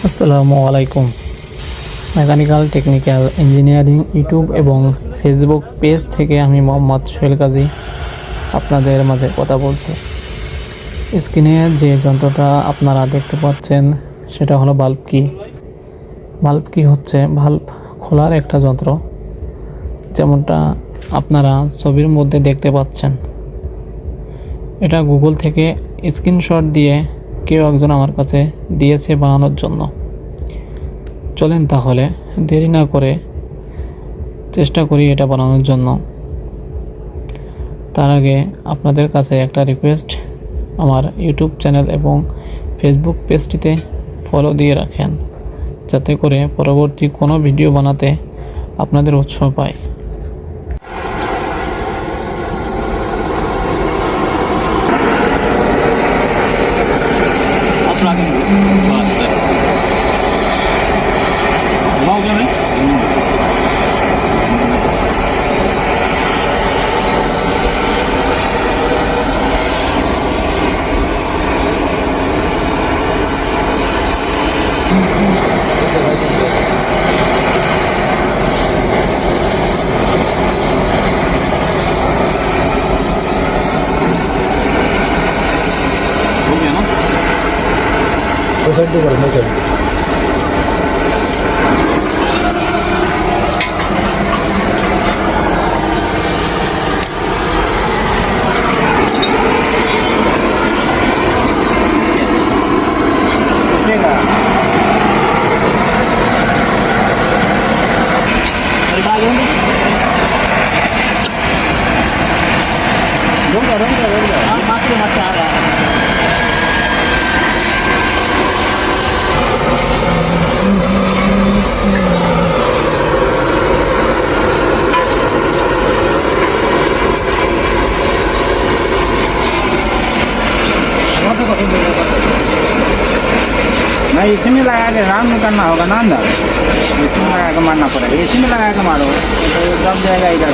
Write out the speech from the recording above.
আসসালামু আলাইকুম। Mechanical technical engineering YouTube এবং ফেসবুক পেজ থেকে আমি মোহাম্মদ সোহেল কাজী আপনাদের মাঝে কথা বলছি। স্ক্রিনে যে যন্ত্রটা আপনারা দেখতে পাচ্ছেন সেটা হলো বাল্ব কি। বাল্ব কি হচ্ছে বাল্ব খোলার একটা যন্ত্র, যেমনটা আপনারা ছবির মধ্যে দেখতে পাচ্ছেন। এটা গুগল থেকে স্ক্রিনশট দিয়ে কেউ একজন আমার কাছে দিয়েছে বানানোর জন্য। চলেন তাহলে দেরি না করে চেষ্টা করি এটা বানানোর জন্য। তার আগে আপনাদের কাছে একটা রিকোয়েস্ট, আমার ইউটিউব চ্যানেল এবং ফেসবুক পেজটিতে ফলো দিয়ে রাখেন, যাতে করে পরবর্তী কোনো ভিডিও বানাতে আপনাদের উৎসাহ পায়। साइड पे करो, साइड नहीं, इसी में लगा के राउंड करना होगा ना अंदर, इसमें लगा के मारना पड़ेगा। इसी में लगा के मारो तो दब जाएगा इधर।